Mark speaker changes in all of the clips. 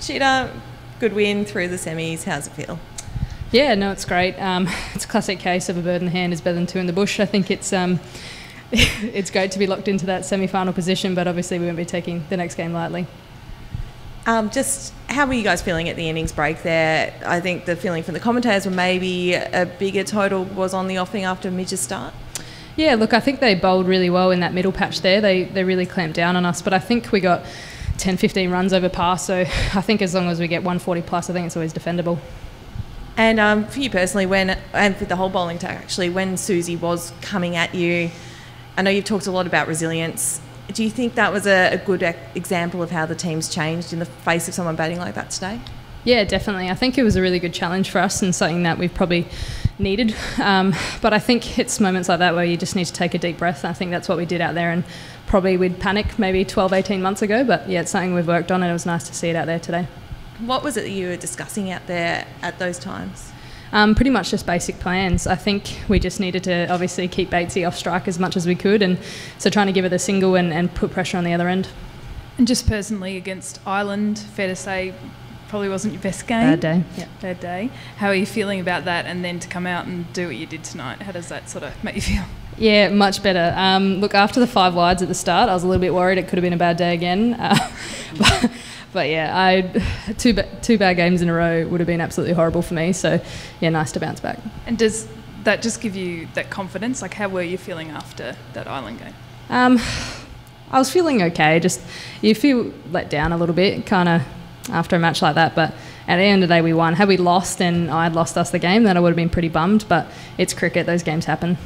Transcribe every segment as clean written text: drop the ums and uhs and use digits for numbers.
Speaker 1: Cheetah, good win through the semis. How's it feel?
Speaker 2: Yeah, no, it's great. It's a classic case of a bird in the hand is better than two in the bush. I think it's it's great to be locked into that semi-final position, but obviously we won't be taking the next game lightly.
Speaker 1: Just how were you guys feeling at the innings break there? I think the feeling from the commentators were maybe a bigger total was on the offing after Midge's start.
Speaker 2: Yeah, look, I think they bowled really well in that middle patch there. They really clamped down on us, but I think we got 10, 15 runs over par, so I think as long as we get 140 plus, I think it's always defendable.
Speaker 1: And for you personally, and for the whole bowling attack actually, when Susie was coming at you, I know you've talked a lot about resilience. Do you think that was a good example of how the team's changed in the face of someone batting like that today?
Speaker 2: Yeah, definitely. I think it was a really good challenge for us and something that we've probably needed. But I think it's moments like that where you just need to take a deep breath. I think that's what we did out there, and probably we'd panic maybe 12, 18 months ago. But yeah, it's something we've worked on, and it was nice to see it out there today.
Speaker 1: What was it that you were discussing out there at those times?
Speaker 2: Pretty much just basic plans. I think we just needed to obviously keep Batesy off strike as much as we could, and so trying to give it a single and put pressure on the other end.
Speaker 3: And just personally against Ireland, fair to say, probably wasn't your best game.
Speaker 2: Bad day.
Speaker 3: Yeah, bad day. How are you feeling about that, and then to come out and do what you did tonight? How does that sort of make you feel?
Speaker 2: Yeah, much better. Look, after the 5 wides at the start, I was a little bit worried it could have been a bad day again. But yeah, two bad games in a row would have been absolutely horrible for me. So yeah, nice to bounce back.
Speaker 3: And does that just give you that confidence? Like, how were you feeling after that Ireland game?
Speaker 2: I was feeling okay. Just you feel let down a little bit, kind of after a match like that. But at the end of the day, we won. Had we lost and I'd lost us the game, then I would have been pretty bummed. But it's cricket; those games happen.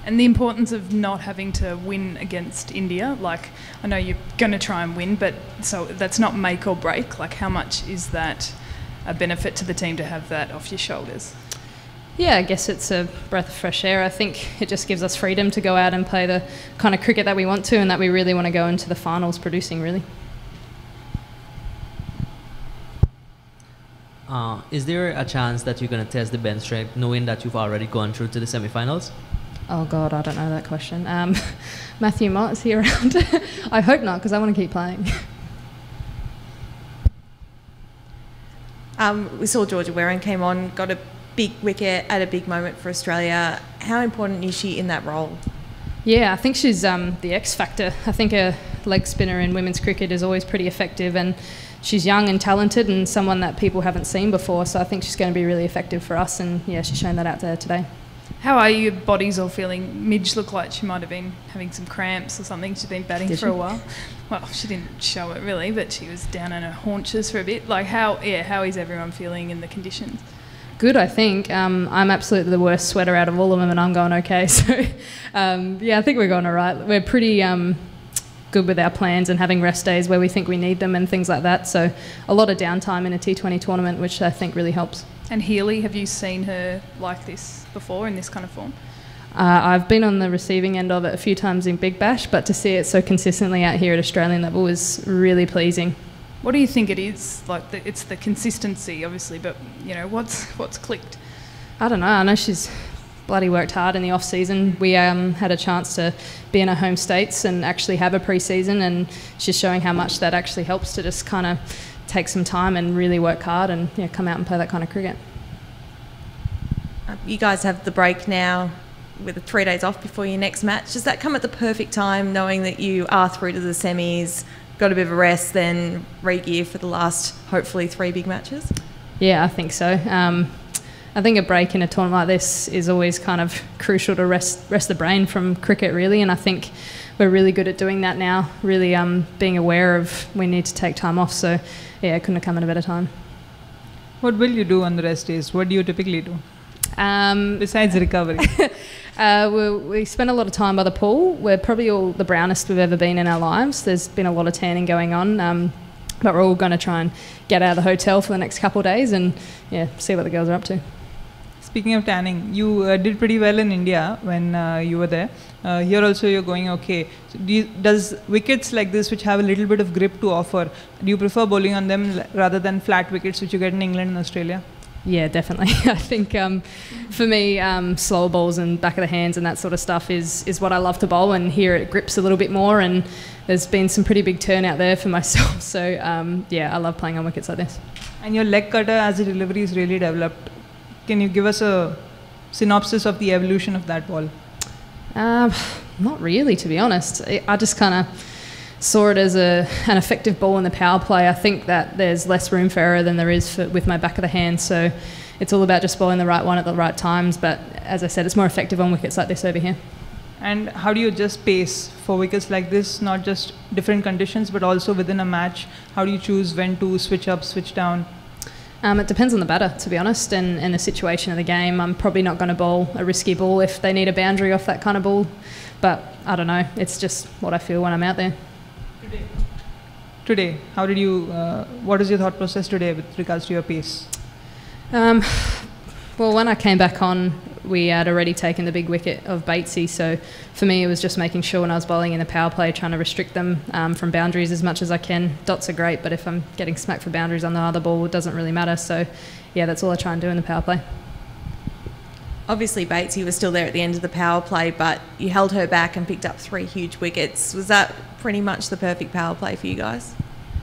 Speaker 3: And the importance of not having to win against India. Like, I know you're going to try and win, but so that's not make or break. Like, how much is that a benefit to the team to have that off your shoulders?
Speaker 2: Yeah, I guess it's a breath of fresh air. I think it just gives us freedom to go out and play the kind of cricket that we want to and that we really want to go into the finals producing, really.
Speaker 4: Is there a chance that you're going to test the bench strength knowing that you've already gone through to the semi-finals?
Speaker 2: Oh God, I don't know that question. Matthew Mott, is he around? I hope not, because I want to keep playing.
Speaker 1: We saw Georgia Warren came on, got a big wicket at a big moment for Australia. How important is she in that role?
Speaker 2: Yeah, I think she's the X factor. I think a leg spinner in women's cricket is always pretty effective, and she's young and talented and someone that people haven't seen before, so I think she's going to be really effective for us, and yeah, she's shown that out there today.
Speaker 3: How are your bodies all feeling? Midge looked like she might have been having some cramps or something. She'd been batting for a while. Well, she didn't show it really, but she was down on her haunches for a bit. Like, how is everyone feeling in the conditions?
Speaker 2: Good, I think. I'm absolutely the worst sweater out of all of them, and I'm going okay. So, yeah, I think we're going all right. We're pretty good with our plans and having rest days where we think we need them and things like that. So, a lot of downtime in a T20 tournament, which I think really helps.
Speaker 3: And Healy, have you seen her like this before, in this kind of form?
Speaker 2: I've been on the receiving end of it a few times in Big Bash, but to see it so consistently out here at Australian level was really pleasing.
Speaker 3: What do you think it is? Like, it's the consistency, obviously, but, you know, what's clicked?
Speaker 2: I don't know. I know she's bloody worked hard in the off-season. We had a chance to be in her home states and actually have a pre-season, and she's showing how much that actually helps to just kind of take some time and really work hard and come out and play that kind of cricket.
Speaker 1: You guys have the break now with the 3 days off before your next match. Does that come at the perfect time, knowing that you are through to the semis, got a bit of a rest, then re-gear for the last, hopefully, 3 big matches?
Speaker 2: Yeah, I think so. I think a break in a tournament like this is always kind of crucial to rest the brain from cricket, really, and I think we're really good at doing that now, really being aware of we need to take time off, so yeah, it couldn't have come at a better time.
Speaker 5: What will you do on the rest days? What do you typically do? Besides recovery?
Speaker 2: We spend a lot of time by the pool. We're probably all the brownest we've ever been in our lives. There's been a lot of tanning going on, but we're all going to try and get out of the hotel for the next couple of days and see what the girls are up to.
Speaker 5: Speaking of tanning, you did pretty well in India when you were there. Here also you're going okay. So does wickets like this, which have a little bit of grip to offer, do you prefer bowling on them rather than flat wickets which you get in England and Australia?
Speaker 2: Yeah, definitely. I think for me, slower balls and back of the hands and that sort of stuff is what I love to bowl, and here it grips a little bit more, and there's been some pretty big turnout there for myself. So, yeah, I love playing on wickets like this.
Speaker 5: And your leg cutter as a delivery is really developed. Can you give us a synopsis of the evolution of that ball?
Speaker 2: Not really, to be honest. I just kind of saw it as an effective ball in the power play. I think that there's less room for error than there is with my back of the hand, so it's all about just bowling the right one at the right times. But as I said, it's more effective on wickets like this over here.
Speaker 5: And how do you adjust pace for wickets like this, not just different conditions but also within a match? How do you choose when to switch up, switch down?
Speaker 2: It depends on the batter, to be honest, and the situation of the game. I'm probably not going to bowl a risky ball if they need a boundary off that kind of ball, but I don't know, it's just what I feel when I'm out there.
Speaker 5: Today, how did you, what is your thought process today with regards to your pace?
Speaker 2: Well, when I came back on, we had already taken the big wicket of Batesy, so for me it was just making sure when I was bowling in the power play, trying to restrict them from boundaries as much as I can. Dots are great, but if I'm getting smacked for boundaries on the other ball, it doesn't really matter. So, yeah, that's all I try and do in the power play.
Speaker 1: Obviously, Batesy was still there at the end of the power play, but you held her back and picked up 3 huge wickets. Was that pretty much the perfect power play for you guys?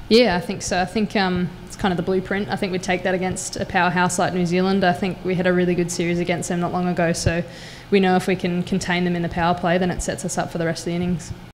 Speaker 2: Yeah, I think so. I think it's kind of the blueprint. I think we'd take that against a powerhouse like New Zealand. I think we had a really good series against them not long ago, so we know if we can contain them in the power play, then it sets us up for the rest of the innings.